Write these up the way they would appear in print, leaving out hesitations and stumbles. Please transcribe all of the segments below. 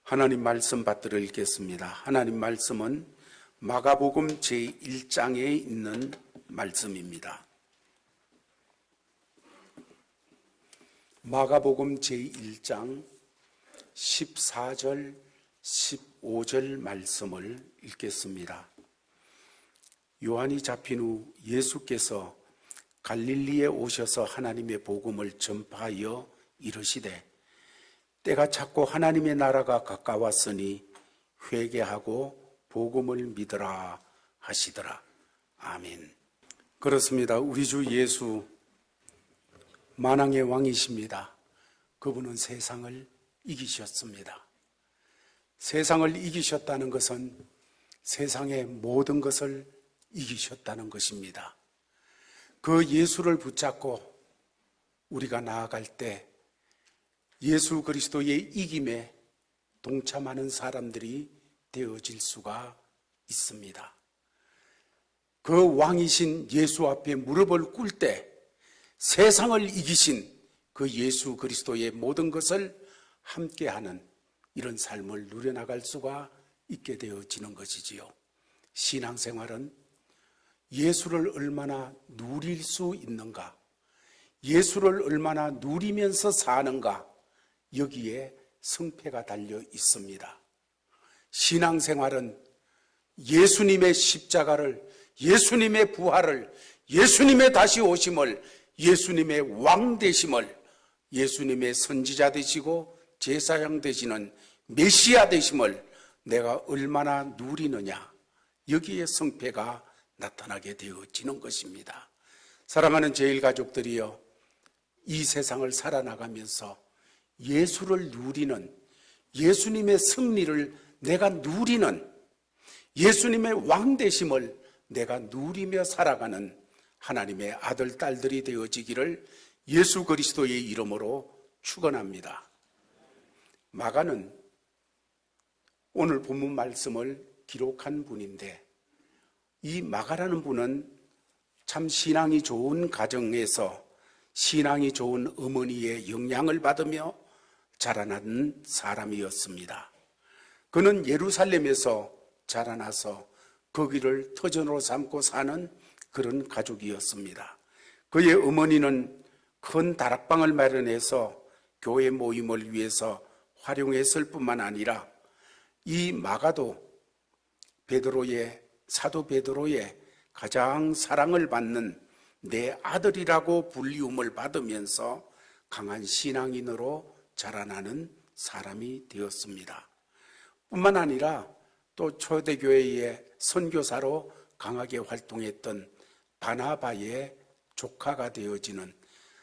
하나님 말씀 받들어 읽겠습니다. 하나님 말씀은 마가복음 제1장에 있는 말씀입니다. 마가복음 제1장 14절, 15절 말씀을 읽겠습니다. 요한이 잡힌 후 예수께서 갈릴리에 오셔서 하나님의 복음을 전파하여 이르시되 때가 찼고 하나님의 나라가 가까웠으니 회개하고 복음을 믿으라 하시더라. 아멘. 그렇습니다. 우리 주 예수 만왕의 왕이십니다. 그분은 세상을 이기셨습니다. 세상을 이기셨다는 것은 세상의 모든 것을 이기셨다는 것입니다. 그 예수를 붙잡고 우리가 나아갈 때 예수 그리스도의 이김에 동참하는 사람들이 되어질 수가 있습니다. 그 왕이신 예수 앞에 무릎을 꿇을 때 세상을 이기신 그 예수 그리스도의 모든 것을 함께하는 이런 삶을 누려나갈 수가 있게 되어지는 것이지요. 신앙생활은 예수를 얼마나 누릴 수 있는가, 예수를 얼마나 누리면서 사는가, 여기에 승패가 달려 있습니다. 신앙생활은 예수님의 십자가를, 예수님의 부활을, 예수님의 다시 오심을, 예수님의 왕 되심을, 예수님의 선지자 되시고 제사장 되시는 메시아 되심을 내가 얼마나 누리느냐, 여기에 승패가 나타나게 되어지는 것입니다. 사랑하는 제일가족들이여, 이 세상을 살아나가면서 예수를 누리는, 예수님의 승리를 내가 누리는, 예수님의 왕되심을 내가 누리며 살아가는 하나님의 아들, 딸들이 되어지기를 예수 그리스도의 이름으로 축원합니다. 마가는 오늘 본문 말씀을 기록한 분인데, 이 마가라는 분은 참 신앙이 좋은 가정에서 신앙이 좋은 어머니의 영향을 받으며 자라난 사람이었습니다. 그는 예루살렘에서 자라나서 거기를 터전으로 삼고 사는 그런 가족이었습니다. 그의 어머니는 큰 다락방을 마련해서 교회 모임을 위해서 활용했을 뿐만 아니라 이 마가도 사도 베드로의 가장 사랑을 받는 내 아들이라고 불리움을 받으면서 강한 신앙인으로 자라나는 사람이 되었습니다. 뿐만 아니라 또 초대교회의 선교사로 강하게 활동했던 바나바의 조카가 되어지는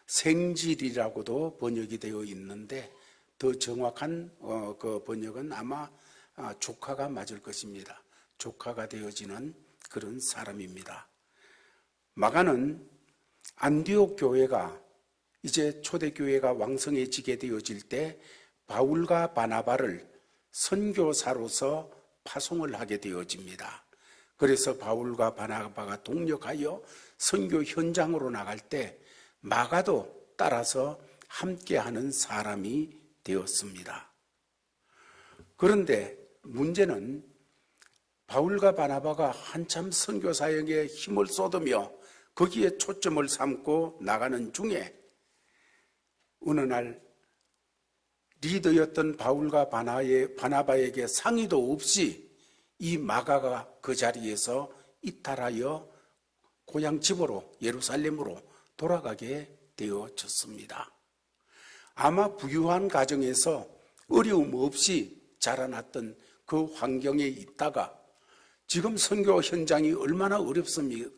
생질이라고도 번역이 되어 있는데, 더 정확한 그 번역은 아마 조카가 맞을 것입니다. 조카가 되어지는 그런 사람입니다. 마가는 안디옥 교회가 이제 초대교회가 왕성해지게 되어질 때 바울과 바나바를 선교사로서 파송을 하게 되어집니다. 그래서 바울과 바나바가 동력하여 선교 현장으로 나갈 때 마가도 따라서 함께하는 사람이 되었습니다. 그런데 문제는 바울과 바나바가 한참 선교 사역에 힘을 쏟으며 거기에 초점을 삼고 나가는 중에 어느 날 리더였던 바울과 바나바에게 상의도 없이 이 마가가 그 자리에서 이탈하여 고향 집으로 예루살렘으로 돌아가게 되어졌습니다. 아마 부유한 가정에서 어려움 없이 자라났던 그 환경에 있다가 지금 선교 현장이 얼마나 어렵습니까?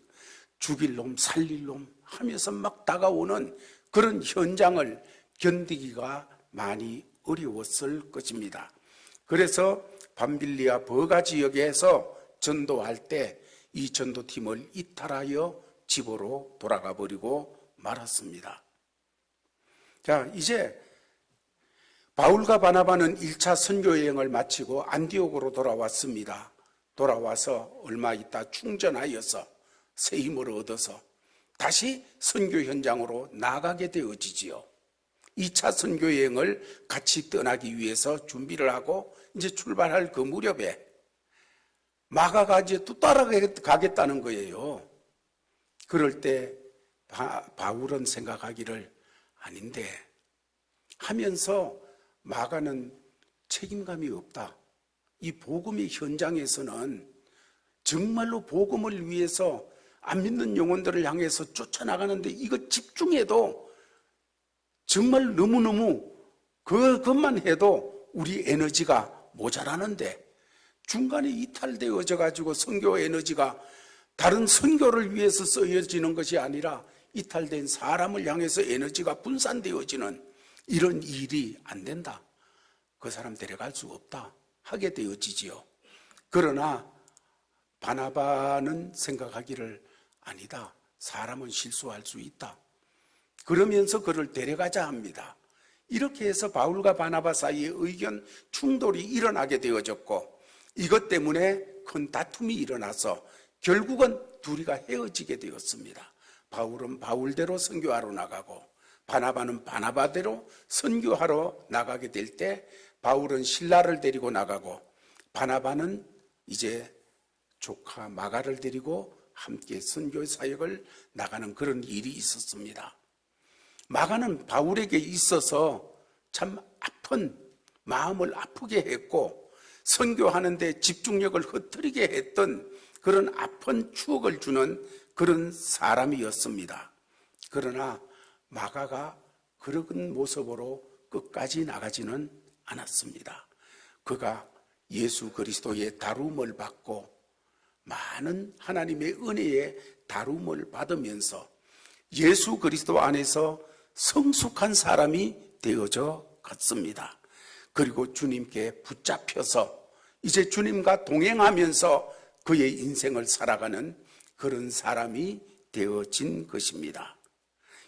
죽일 놈 살릴 놈 하면서 막 다가오는 그런 현장을 견디기가 많이 어려웠을 것입니다. 그래서 밤빌리아 버가 지역에서 전도할 때 이 전도팀을 이탈하여 집으로 돌아가 버리고 말았습니다. 자, 이제 바울과 바나바는 1차 선교 여행을 마치고 안디옥으로 돌아왔습니다. 돌아와서 얼마 있다 충전하여서 새 힘을 얻어서 다시 선교 현장으로 나가게 되어지지요. 2차 선교 여행을 같이 떠나기 위해서 준비를 하고 이제 출발할 그 무렵에 마가가 이제 또 따라가겠다는 거예요. 그럴 때 바울은 생각하기를 아닌데 하면서 마가는 책임감이 없다. 이 복음의 현장에서는 정말로 복음을 위해서 안 믿는 영혼들을 향해서 쫓아나가는데 이거 집중해도 정말 너무너무 그것만 해도 우리 에너지가 모자라는데 중간에 이탈되어져 가지고 선교 에너지가 다른 선교를 위해서 쓰여지는 것이 아니라 이탈된 사람을 향해서 에너지가 분산되어지는 이런 일이 안 된다. 그 사람 데려갈 수 없다 하게 되어지지요. 그러나 바나바는 생각하기를 아니다. 사람은 실수할 수 있다. 그러면서 그를 데려가자 합니다. 이렇게 해서 바울과 바나바 사이에 의견 충돌이 일어나게 되어졌고 이것 때문에 큰 다툼이 일어나서 결국은 둘이가 헤어지게 되었습니다. 바울은 바울대로 선교하러 나가고 바나바는 바나바대로 선교하러 나가게 될 때 바울은 실라를 데리고 나가고 바나바는 이제 조카 마가를 데리고 함께 선교 사역을 나가는 그런 일이 있었습니다. 마가는 바울에게 있어서 참 아픈 마음을 아프게 했고 선교하는 데 집중력을 흐트리게 했던 그런 아픈 추억을 주는 그런 사람이었습니다. 그러나 마가가 그런 모습으로 끝까지 나가지는 않았습니다. 그가 예수 그리스도의 다룸을 받고 많은 하나님의 은혜의 다룸을 받으면서 예수 그리스도 안에서 성숙한 사람이 되어져 갔습니다. 그리고 주님께 붙잡혀서 이제 주님과 동행하면서 그의 인생을 살아가는 그런 사람이 되어진 것입니다.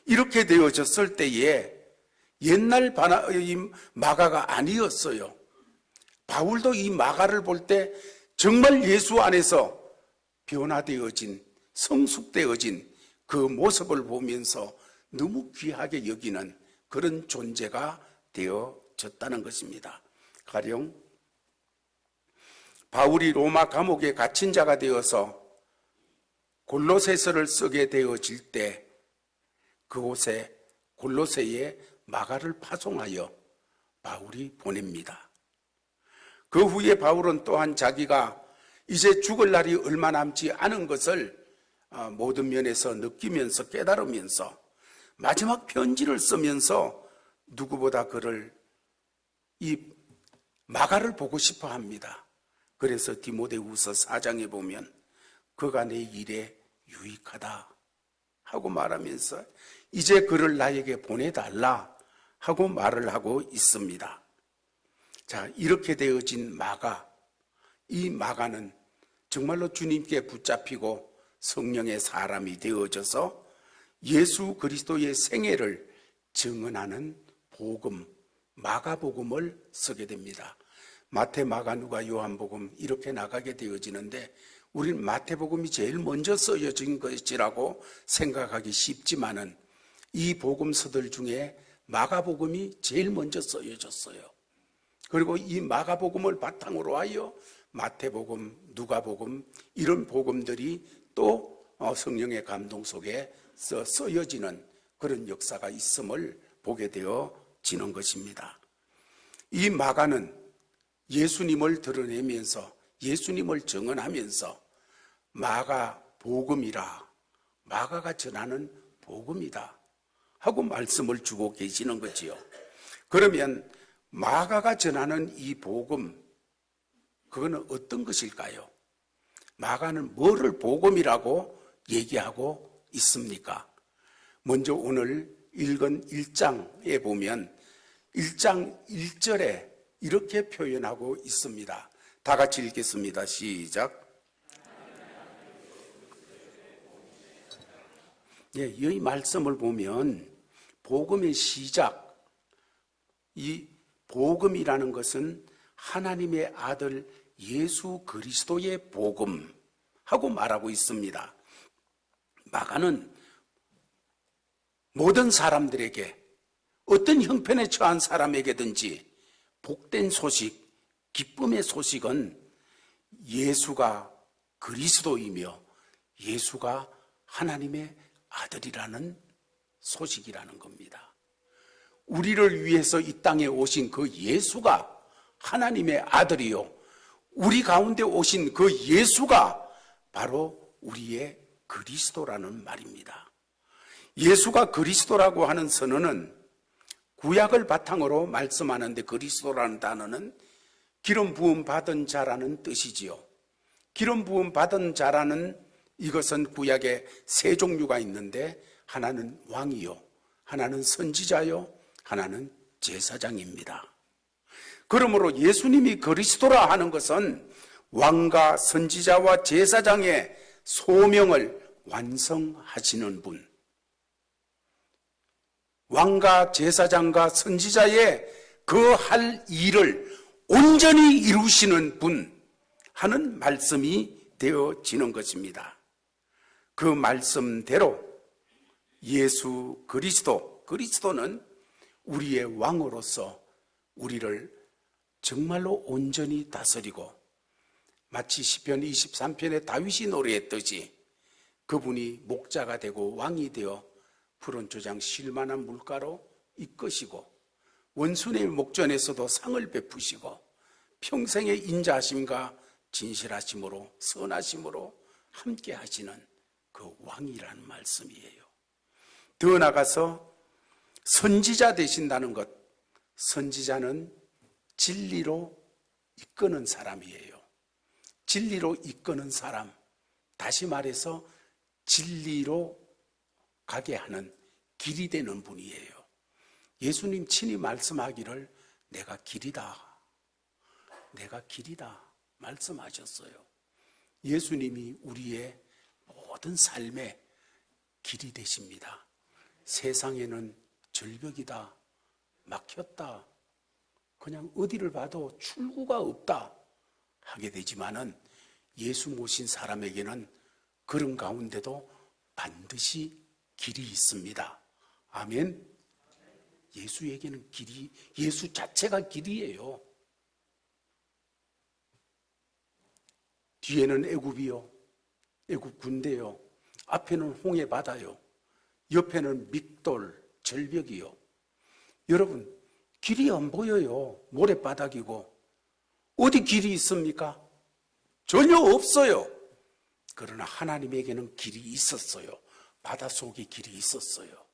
이렇게 되어졌을 때에 옛날 마가가 아니었어요. 바울도 이 마가를 볼 때 정말 예수 안에서 변화되어진 성숙되어진 그 모습을 보면서 너무 귀하게 여기는 그런 존재가 되어졌다는 것입니다. 가령 바울이 로마 감옥에 갇힌 자가 되어서 골로새서를 쓰게 되어질 때 그곳에 골로새에 마가를 파송하여 바울이 보냅니다. 그 후에 바울은 또한 자기가 이제 죽을 날이 얼마 남지 않은 것을 모든 면에서 느끼면서 깨달으면서 마지막 편지를 쓰면서 누구보다 그를 이 마가를 보고 싶어 합니다. 그래서 디모데후서 4장에 보면 그가 내 일에 유익하다 하고 말하면서 이제 그를 나에게 보내달라 하고 말을 하고 있습니다. 자, 이렇게 되어진 마가, 이 마가는 정말로 주님께 붙잡히고 성령의 사람이 되어져서 예수 그리스도의 생애를 증언하는 복음, 마가복음을 쓰게 됩니다. 마태, 마가, 누가, 요한복음 이렇게 나가게 되어지는데 우리는 마태복음이 제일 먼저 쓰여진 것이라고 생각하기 쉽지만은 이 복음서들 중에 마가복음이 제일 먼저 쓰여졌어요. 그리고 이 마가복음을 바탕으로 하여 마태복음, 누가복음 이런 복음들이 또 성령의 감동 속에 쓰여지는 그런 역사가 있음을 보게 되어지는 것입니다. 이 마가는 예수님을 드러내면서 예수님을 증언하면서 마가 복음이라, 마가가 전하는 복음이다 하고 말씀을 주고 계시는 거지요. 그러면 마가가 전하는 이 복음, 그거는 어떤 것일까요? 마가는 뭐를 복음이라고 얘기하고 있습니까? 먼저 오늘 읽은 1장에 보면 1장 1절에 이렇게 표현하고 있습니다. 다 같이 읽겠습니다. 시작. 예, 이 말씀을 보면 복음의 시작, 이 복음이라는 것은 하나님의 아들 예수 그리스도의 복음 하고 말하고 있습니다. 마가는 모든 사람들에게 어떤 형편에 처한 사람에게든지 복된 소식, 기쁨의 소식은 예수가 그리스도이며 예수가 하나님의 아들이라는 소식이라는 겁니다. 우리를 위해서 이 땅에 오신 그 예수가 하나님의 아들이요, 우리 가운데 오신 그 예수가 바로 우리의 그리스도라는 말입니다. 예수가 그리스도라고 하는 선언은 구약을 바탕으로 말씀하는데, 그리스도라는 단어는 기름 부음 받은 자라는 뜻이지요. 기름 부음 받은 자라는 이것은 구약에 세 종류가 있는데, 하나는 왕이요, 하나는 선지자요, 하나는 제사장입니다. 그러므로 예수님이 그리스도라 하는 것은 왕과 선지자와 제사장의 소명을 완성하시는 분, 왕과 제사장과 선지자의 그 할 일을 온전히 이루시는 분 하는 말씀이 되어지는 것입니다. 그 말씀대로 예수 그리스도는 우리의 왕으로서 우리를 정말로 온전히 다스리고, 마치 시편 23편에 다윗이 노래했듯이 그분이 목자가 되고 왕이 되어 푸른 초장 쉴만한 물가로 이끄시고, 원수의 목전에서도 상을 베푸시고, 평생의 인자하심과 진실하심으로 선하심으로 함께 하시는 그 왕이라는 말씀이에요. 더 나아가서 선지자 되신다는 것, 선지자는 진리로 이끄는 사람이에요. 진리로 이끄는 사람, 다시 말해서 진리로 가게 하는 길이 되는 분이에요. 예수님 친히 말씀하기를 내가 길이다, 내가 길이다 말씀하셨어요. 예수님이 우리의 모든 삶의 길이 되십니다. 세상에는 절벽이다, 막혔다, 그냥 어디를 봐도 출구가 없다 하게 되지만은, 예수 모신 사람에게는 그런 가운데도 반드시 길이 있습니다. 아멘. 예수에게는 길이, 예수 자체가 길이에요. 뒤에는 애굽이요, 애굽 군대요, 앞에는 홍해 바다요, 옆에는 믹돌 절벽이요. 여러분, 길이 안 보여요. 모래바닥이고. 어디 길이 있습니까? 전혀 없어요. 그러나 하나님에게는 길이 있었어요. 바닷속에 길이 있었어요.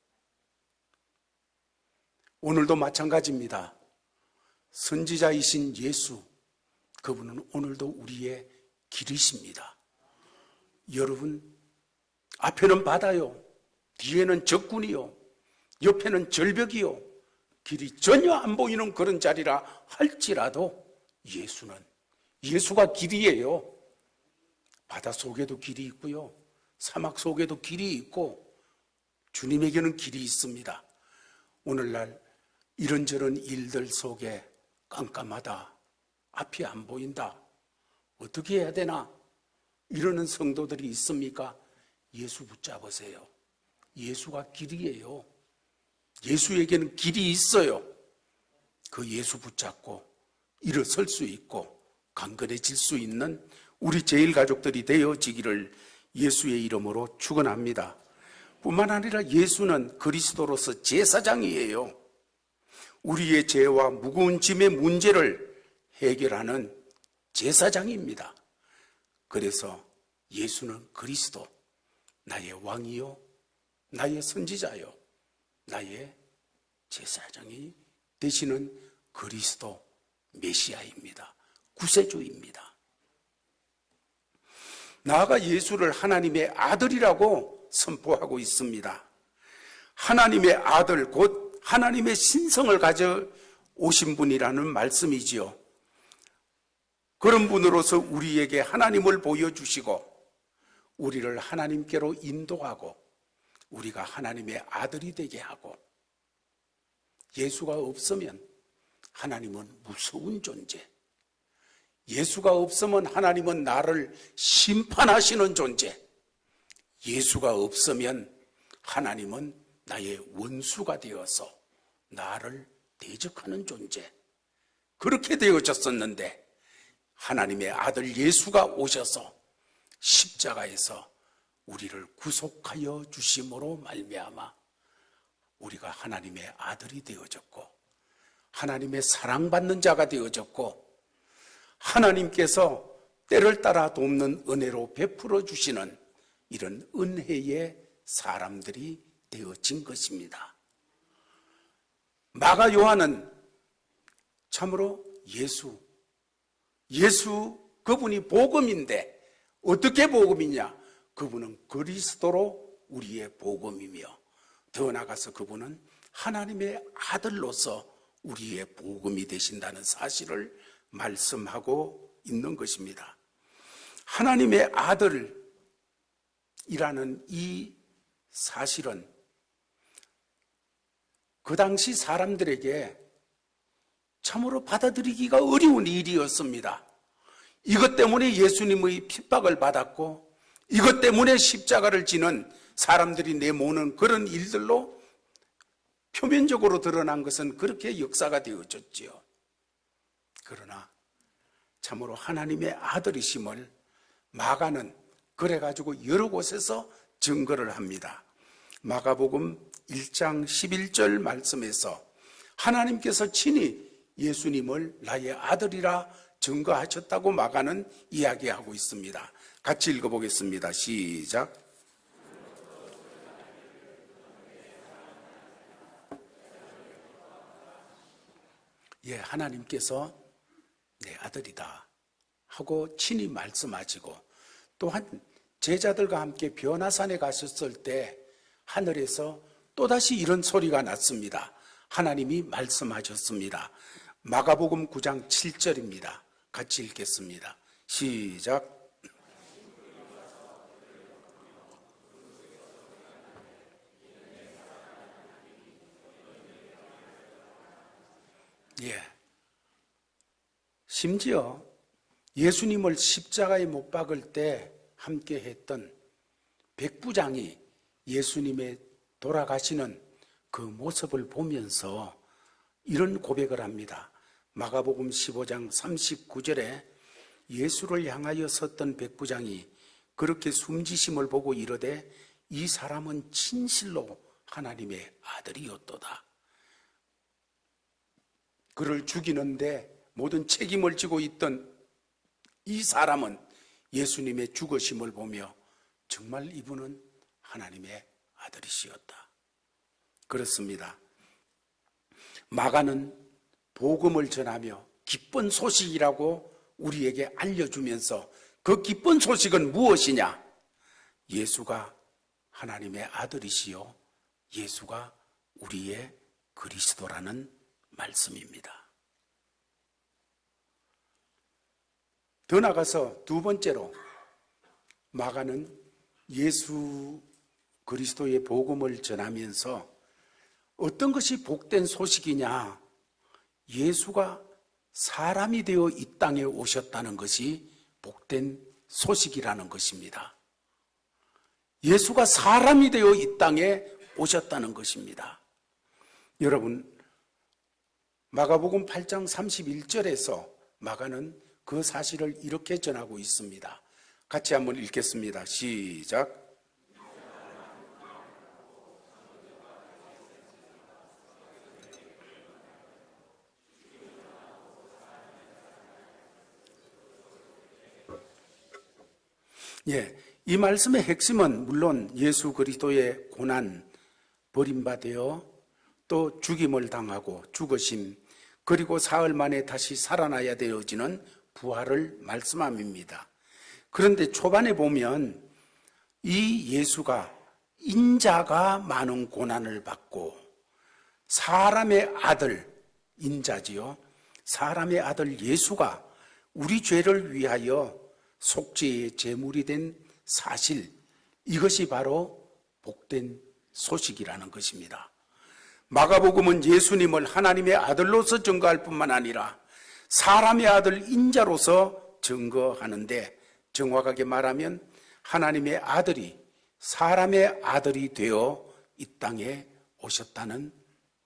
오늘도 마찬가지입니다. 선지자이신 예수, 그분은 오늘도 우리의 길이십니다. 여러분, 앞에는 바다요, 뒤에는 적군이요, 옆에는 절벽이요, 길이 전혀 안 보이는 그런 자리라 할지라도 예수가 길이에요. 바다 속에도 길이 있고요, 사막 속에도 길이 있고, 주님에게는 길이 있습니다. 오늘날 이런저런 일들 속에 깜깜하다, 앞이 안 보인다, 어떻게 해야 되나 이러는 성도들이 있습니까? 예수 붙잡으세요. 예수가 길이에요. 예수에게는 길이 있어요. 그 예수 붙잡고 일어설 수 있고 강건해질 수 있는 우리 제일가족들이 되어지기를 예수의 이름으로 축원합니다. 뿐만 아니라 예수는 그리스도로서 제사장이에요. 우리의 죄와 무거운 짐의 문제를 해결하는 제사장입니다. 그래서 예수는 그리스도, 나의 왕이요, 나의 선지자요, 나의 제사장이 되시는 그리스도 메시아입니다. 구세주입니다. 나아가 예수를 하나님의 아들이라고 선포하고 있습니다. 하나님의 아들, 곧 하나님의 신성을 가져 오신 분이라는 말씀이지요. 그런 분으로서 우리에게 하나님을 보여주시고 우리를 하나님께로 인도하고 우리가 하나님의 아들이 되게 하고, 예수가 없으면 하나님은 무서운 존재, 예수가 없으면 하나님은 나를 심판하시는 존재, 예수가 없으면 하나님은 나의 원수가 되어서 나를 대적하는 존재, 그렇게 되어졌었는데 하나님의 아들 예수가 오셔서 십자가에서 우리를 구속하여 주심으로 말미암아 우리가 하나님의 아들이 되어졌고 하나님의 사랑받는 자가 되어졌고 하나님께서 때를 따라 돕는 은혜로 베풀어 주시는 이런 은혜의 사람들이 되어진 것입니다. 마가 요한은 참으로 예수 그분이 복음인데 어떻게 복음이냐? 그분은 그리스도로 우리의 복음이며 더 나아가서 그분은 하나님의 아들로서 우리의 복음이 되신다는 사실을 말씀하고 있는 것입니다. 하나님의 아들이라는 이 사실은 그 당시 사람들에게 참으로 받아들이기가 어려운 일이었습니다. 이것 때문에 예수님의 핍박을 받았고 이것 때문에 십자가를 지는 사람들이 내모는 그런 일들로 표면적으로 드러난 것은 그렇게 역사가 되어졌지요. 그러나 참으로 하나님의 아들이심을 마가는 그래가지고 여러 곳에서 증거를 합니다. 마가복음 1장 11절 말씀에서 하나님께서 친히 예수님을 나의 아들이라 증거하셨다고 마가는 이야기하고 있습니다. 같이 읽어보겠습니다. 시작. 예, 하나님께서 내 아들이다 하고 친히 말씀하시고 또한 제자들과 함께 변화산에 가셨을 때 하늘에서 또다시 이런 소리가 났습니다. 하나님이 말씀하셨습니다. 마가복음 9장 7절입니다. 같이 읽겠습니다. 시작. 예. 심지어 예수님을 십자가에 못 박을 때 함께 했던 백부장이 예수님의 돌아가시는 그 모습을 보면서 이런 고백을 합니다. 마가복음 15장 39절에 예수를 향하여 섰던 백부장이 그렇게 숨지심을 보고 이르되 이 사람은 진실로 하나님의 아들이었도다. 그를 죽이는데 모든 책임을 지고 있던 이 사람은 예수님의 죽으심을 보며 정말 이분은 하나님의 아들이시었다. 그렇습니다. 마가는 복음을 전하며 기쁜 소식이라고 우리에게 알려주면서 그 기쁜 소식은 무엇이냐? 예수가 하나님의 아들이시요 예수가 우리의 그리스도라는 말씀입니다. 더 나아가서 두 번째로 마가는 예수 그리스도의 복음을 전하면서 어떤 것이 복된 소식이냐? 예수가 사람이 되어 이 땅에 오셨다는 것이 복된 소식이라는 것입니다. 예수가 사람이 되어 이 땅에 오셨다는 것입니다. 여러분, 마가복음 8장 31절에서 마가는 그 사실을 이렇게 전하고 있습니다. 같이 한번 읽겠습니다. 시작. 예, 이 말씀의 핵심은 물론 예수 그리스도의 고난, 버림받아 또 죽임을 당하고 죽으심, 그리고 사흘 만에 다시 살아나야 되어지는 부활을 말씀함입니다. 그런데 초반에 보면 이 예수가 인자가 많은 고난을 받고 사람의 아들, 인자지요. 사람의 아들 예수가 우리 죄를 위하여 속죄의 제물이 된 사실, 이것이 바로 복된 소식이라는 것입니다. 마가복음은 예수님을 하나님의 아들로서 증거할 뿐만 아니라 사람의 아들 인자로서 증거하는데, 정확하게 말하면 하나님의 아들이 사람의 아들이 되어 이 땅에 오셨다는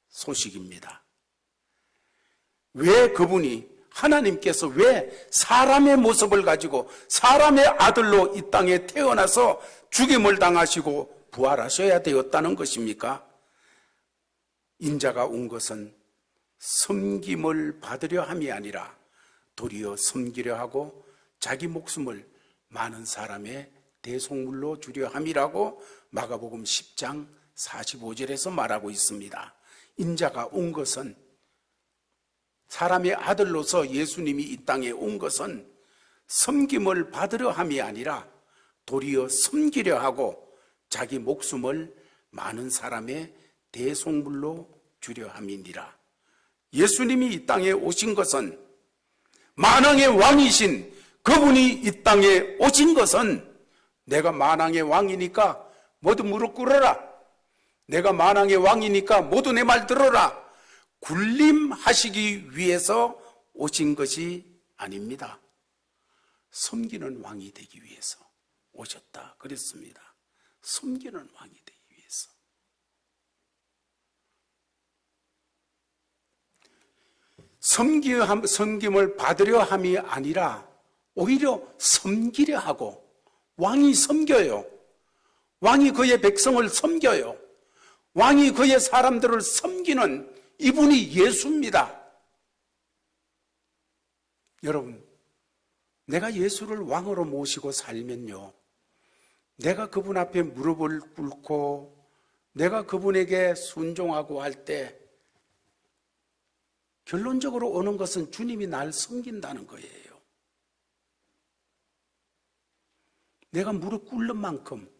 소식입니다. 왜 그분이, 하나님께서 왜 사람의 모습을 가지고 사람의 아들로 이 땅에 태어나서 죽임을 당하시고 부활하셔야 되었다는 것입니까? 인자가 온 것은 섬김을 받으려 함이 아니라 도리어 섬기려 하고 자기 목숨을 많은 사람의 대속물로 주려 함이라고 마가복음 10장 45절에서 말하고 있습니다. 인자가 온 것은, 사람의 아들로서 예수님이 이 땅에 온 것은 섬김을 받으려 함이 아니라 도리어 섬기려 하고 자기 목숨을 많은 사람의 대속물로 주려 함이니라. 예수님이 이 땅에 오신 것은, 만왕의 왕이신 그분이 이 땅에 오신 것은, 내가 만왕의 왕이니까 모두 무릎 꿇어라, 내가 만왕의 왕이니까 모두 내 말 들어라, 군림하시기 위해서 오신 것이 아닙니다. 섬기는 왕이 되기 위해서 오셨다 그랬습니다. 섬기는 왕이 되기 위해서. 섬김을 받으려 함이 아니라 오히려 섬기려 하고, 왕이 섬겨요. 왕이 그의 백성을 섬겨요. 왕이 그의 사람들을 섬기는 이분이 예수입니다. 여러분, 내가 예수를 왕으로 모시고 살면요, 내가 그분 앞에 무릎을 꿇고 내가 그분에게 순종하고 할 때 결론적으로 오는 것은 주님이 날 섬긴다는 거예요. 내가 무릎 꿇는 만큼,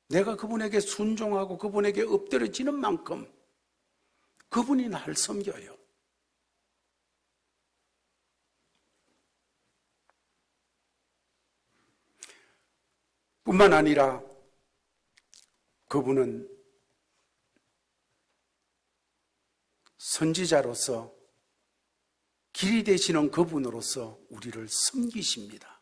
내가 그분에게 순종하고 그분에게 엎드려지는 만큼 그분이 날 섬겨요. 뿐만 아니라 그분은 선지자로서, 길이 되시는 그분으로서 우리를 섬기십니다.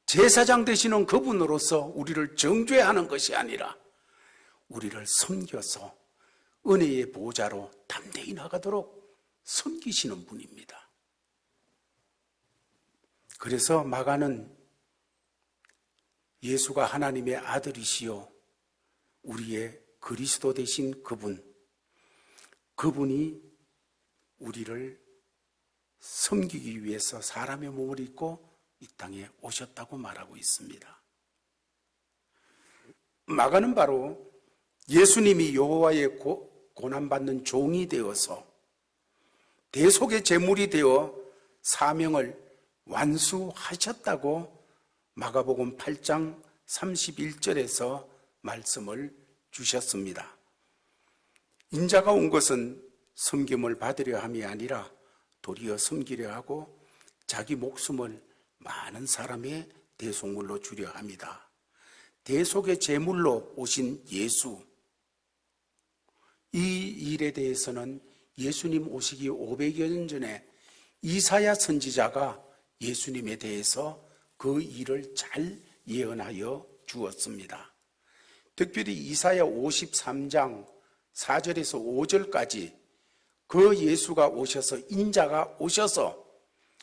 제사장 되시는 그분으로서 우리를 정죄하는 것이 아니라 우리를 섬겨서 은혜의 보좌로 담대히 나가도록 섬기시는 분입니다. 그래서 마가는 예수가 하나님의 아들이시요 우리의 그리스도 되신 그분이 우리를 섬기기 위해서 사람의 몸을 입고 이 땅에 오셨다고 말하고 있습니다. 마가는 바로 예수님이 여호와의 고난받는 종이 되어서 대속의 제물이 되어 사명을 완수하셨다고 마가복음 8장 31절에서 말씀을 주셨습니다. 인자가 온 것은 섬김을 받으려 함이 아니라 도리어 섬기려 하고 자기 목숨을 많은 사람의 대속물로 주려 합니다. 대속의 제물로 오신 예수, 이 일에 대해서는 예수님 오시기 500여 년 전에 이사야 선지자가 예수님에 대해서 그 일을 잘 예언하여 주었습니다. 특별히 이사야 53장 4절에서 5절까지 그 예수가 오셔서, 인자가 오셔서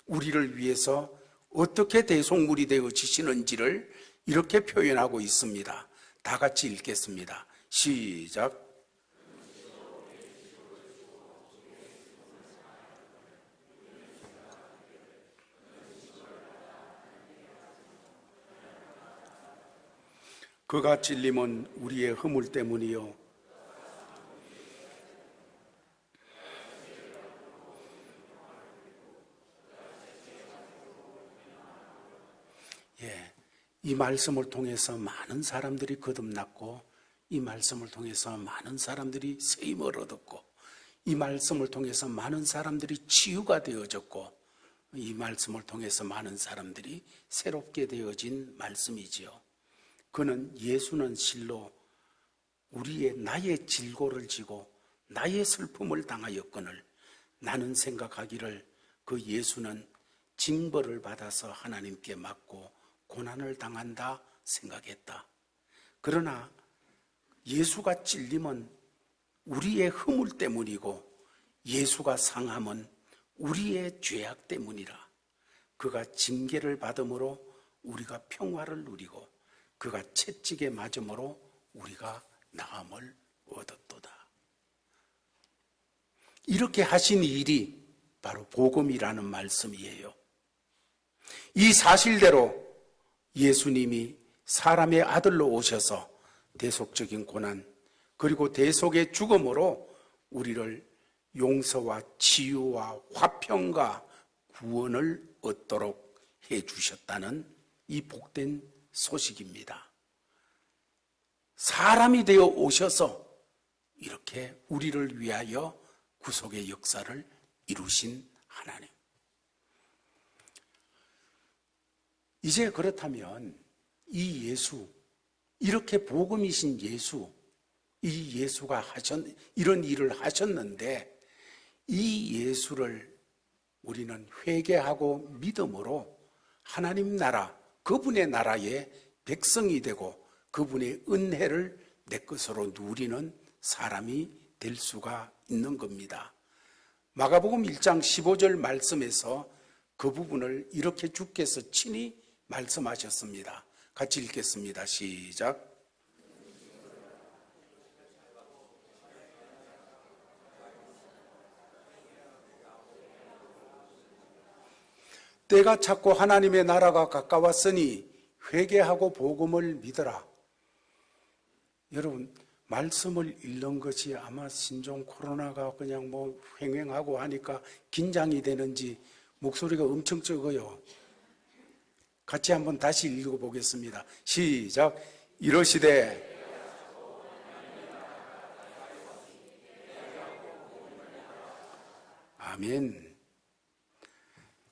우리를 위해서 어떻게 대속물이 되어지시는지를 이렇게 표현하고 있습니다. 다 같이 읽겠습니다. 시작. 그가 찔림은 우리의 허물 때문이요 이 말씀을 통해서 많은 사람들이 거듭났고, 이 말씀을 통해서 많은 사람들이 세임을 얻었고, 이 말씀을 통해서 많은 사람들이 치유가 되어졌고, 이 말씀을 통해서 많은 사람들이 새롭게 되어진 말씀이지요. 그는, 예수는 실로 나의 질고를 지고 나의 슬픔을 당하였거늘 나는 생각하기를 그 예수는 징벌을 받아서 하나님께 맞고 고난을 당한다 생각했다. 그러나 예수가 찔림은 우리의 허물 때문이고 예수가 상함은 우리의 죄악 때문이라. 그가 징계를 받음으로 우리가 평화를 누리고 그가 채찍에 맞음으로 우리가 나음을 얻었도다. 이렇게 하신 일이 바로 복음이라는 말씀이에요. 이 사실대로 예수님이 사람의 아들로 오셔서 대속적인 고난 그리고 대속의 죽음으로 우리를 용서와 치유와 화평과 구원을 얻도록 해주셨다는 이 복된 소식입니다. 사람이 되어 오셔서 이렇게 우리를 위하여 구속의 역사를 이루신 하나님. 이제 그렇다면 이 예수, 이렇게 복음이신 예수, 이 예수가 이런 일을 하셨는데 이 예수를 우리는 회개하고 믿음으로 하나님 나라, 그분의 나라의 백성이 되고 그분의 은혜를 내 것으로 누리는 사람이 될 수가 있는 겁니다. 마가복음 1장 15절 말씀에서 그 부분을 이렇게 주께서 친히 말씀하셨습니다. 같이 읽겠습니다. 시작. 때가 찼고 하나님의 나라가 가까웠으니 회개하고 복음을 믿어라. 여러분, 말씀을 읽는 것이 아마 신종 코로나가 그냥 횡행하고 하니까 긴장이 되는지 목소리가 엄청 적어요. 같이 한번 다시 읽어보겠습니다. 시작. 이러시되 아멘.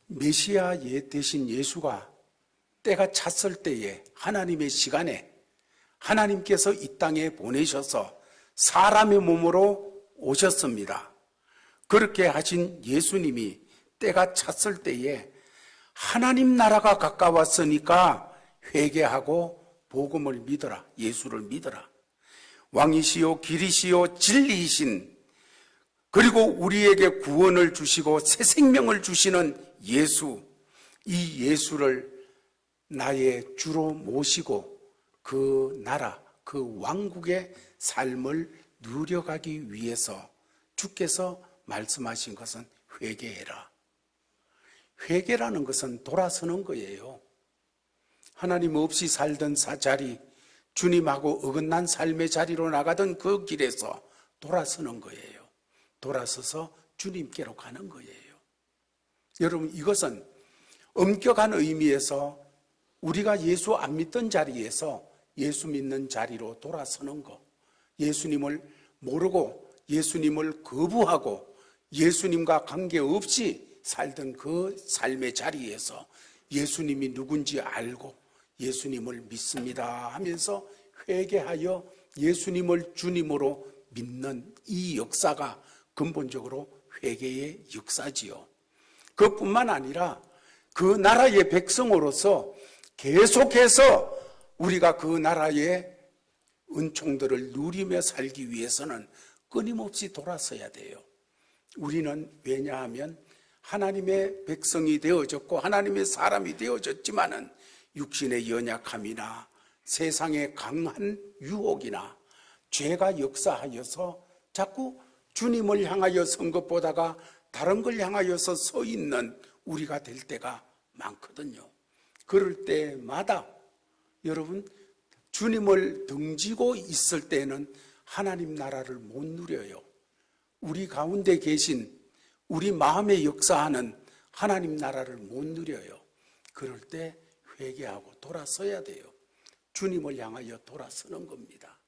메시아 대신 예수가 때가 찼을 때에 하나님의 시간에 하나님께서 이 땅에 보내셔서 사람의 몸으로 오셨습니다. 그렇게 하신 예수님이 때가 찼을 때에 하나님 나라가 가까웠으니까 회개하고 복음을 믿어라. 예수를 믿어라. 왕이시요 길이시요 진리이신 그리고 우리에게 구원을 주시고 새 생명을 주시는 예수, 이 예수를 나의 주로 모시고 그 나라, 그 왕국의 삶을 누려가기 위해서 주께서 말씀하신 것은 회개해라. 회개라는 것은 돌아서는 거예요. 하나님 없이 살던 자리, 주님하고 어긋난 삶의 자리로 나가던 그 길에서 돌아서는 거예요. 돌아서서 주님께로 가는 거예요. 여러분, 이것은 엄격한 의미에서 우리가 예수 안 믿던 자리에서 예수 믿는 자리로 돌아서는 것, 예수님을 모르고 예수님을 거부하고 예수님과 관계없이 살던 그 삶의 자리에서 예수님이 누군지 알고 예수님을 믿습니다 하면서 회개하여 예수님을 주님으로 믿는 이 역사가 근본적으로 회개의 역사지요. 그뿐만 아니라 그 나라의 백성으로서 계속해서 우리가 그 나라의 은총들을 누리며 살기 위해서는 끊임없이 돌아서야 돼요. 우리는 왜냐하면 하나님의 백성이 되어졌고 하나님의 사람이 되어졌지만은 육신의 연약함이나 세상의 강한 유혹이나 죄가 역사하여서 자꾸 주님을 향하여 선 것보다가 다른 걸 향하여서 서 있는 우리가 될 때가 많거든요. 그럴 때마다 여러분, 주님을 등지고 있을 때는 하나님 나라를 못 누려요. 우리 가운데 계신 우리 마음에 역사하는 하나님 나라를 못 누려요. 그럴 때 회개하고 돌아서야 돼요. 주님을 향하여 돌아서는 겁니다.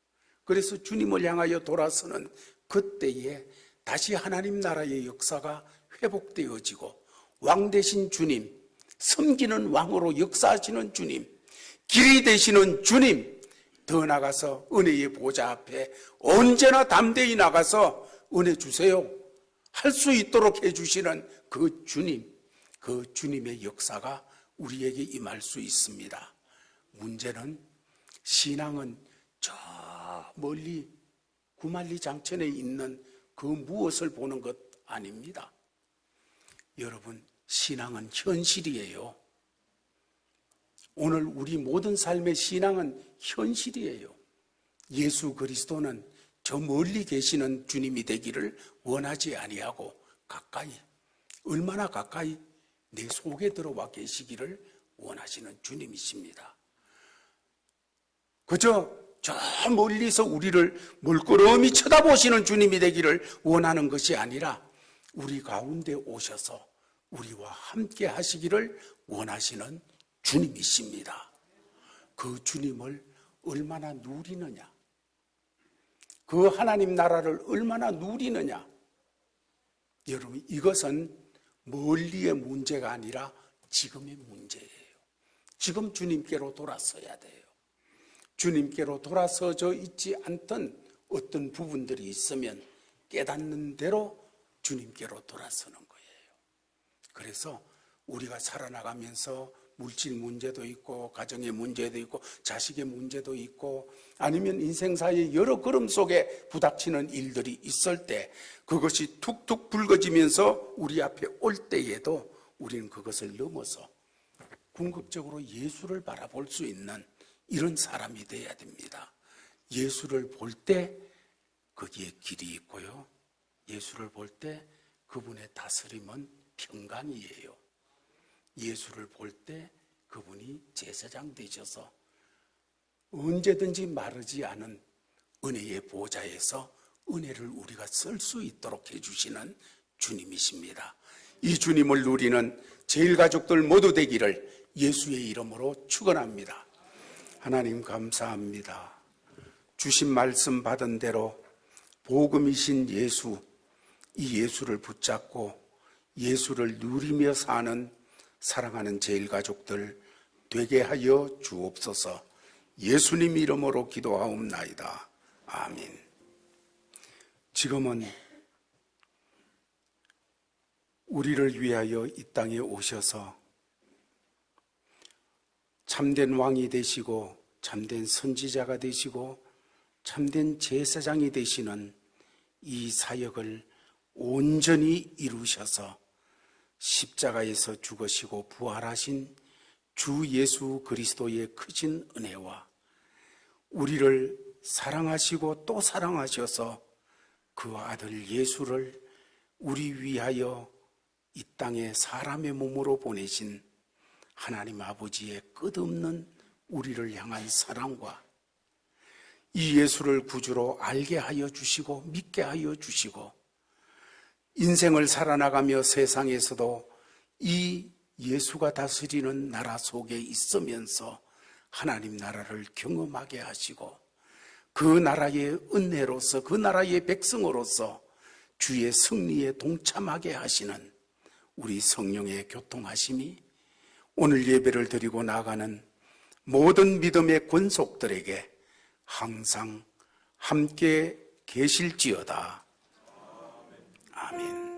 그래서 주님을 향하여 돌아서는 그때에 다시 하나님 나라의 역사가 회복되어지고 왕 되신 주님, 섬기는 왕으로 역사하시는 주님, 길이 되시는 주님, 더 나가서 은혜의 보좌 앞에 언제나 담대히 나가서 은혜 주세요 할 수 있도록 해주시는 그 주님, 그 주님의 역사가 우리에게 임할 수 있습니다. 문제는 신앙은 저 멀리 구만리장천에 있는 그 무엇을 보는 것 아닙니다. 여러분, 신앙은 현실이에요. 오늘 우리 모든 삶의 신앙은 현실이에요. 예수 그리스도는 저 멀리 계시는 주님이 되기를 원하지 아니하고 가까이, 얼마나 가까이 내 속에 들어와 계시기를 원하시는 주님이십니다. 그저 저 멀리서 우리를 물끄러미 쳐다보시는 주님이 되기를 원하는 것이 아니라 우리 가운데 오셔서 우리와 함께 하시기를 원하시는 주님이십니다. 그 주님을 얼마나 누리느냐, 그 하나님 나라를 얼마나 누리느냐, 여러분, 이것은 멀리의 문제가 아니라 지금의 문제예요. 지금 주님께로 돌아서야 돼요. 주님께로 돌아서져 있지 않던 어떤 부분들이 있으면 깨닫는 대로 주님께로 돌아서는 거예요. 그래서 우리가 살아나가면서 물질 문제도 있고 가정의 문제도 있고 자식의 문제도 있고 아니면 인생사의 여러 걸음 속에 부닥치는 일들이 있을 때 그것이 툭툭 불거지면서 우리 앞에 올 때에도 우리는 그것을 넘어서 궁극적으로 예수를 바라볼 수 있는 이런 사람이 되어야 됩니다. 예수를 볼 때 거기에 길이 있고요. 예수를 볼 때 그분의 다스림은 평강이에요. 예수를 볼 때 그분이 제사장 되셔서 언제든지 마르지 않은 은혜의 보좌에서 은혜를 우리가 쓸 수 있도록 해주시는 주님이십니다. 이 주님을 누리는 제일가족들 모두 되기를 예수의 이름으로 축원합니다. 하나님 감사합니다. 주신 말씀 받은 대로 복음이신 예수, 이 예수를 붙잡고 예수를 누리며 사는 사랑하는 제일가족들 되게 하여 주옵소서. 예수님 이름으로 기도하옵나이다. 아멘. 지금은 우리를 위하여 이 땅에 오셔서 참된 왕이 되시고 참된 선지자가 되시고 참된 제사장이 되시는 이 사역을 온전히 이루셔서 십자가에서 죽으시고 부활하신 주 예수 그리스도의 크신 은혜와 우리를 사랑하시고 또 사랑하셔서 그 아들 예수를 우리 위하여 이 땅에 사람의 몸으로 보내신 하나님 아버지의 끝없는 우리를 향한 사랑과 이 예수를 구주로 알게 하여 주시고 믿게 하여 주시고 인생을 살아나가며 세상에서도 이 예수가 다스리는 나라 속에 있으면서 하나님 나라를 경험하게 하시고 그 나라의 은혜로서 그 나라의 백성으로서 주의 승리에 동참하게 하시는 우리 성령의 교통하심이 오늘 예배를 드리고 나가는 모든 믿음의 권속들에게 항상 함께 계실지어다. 아멘.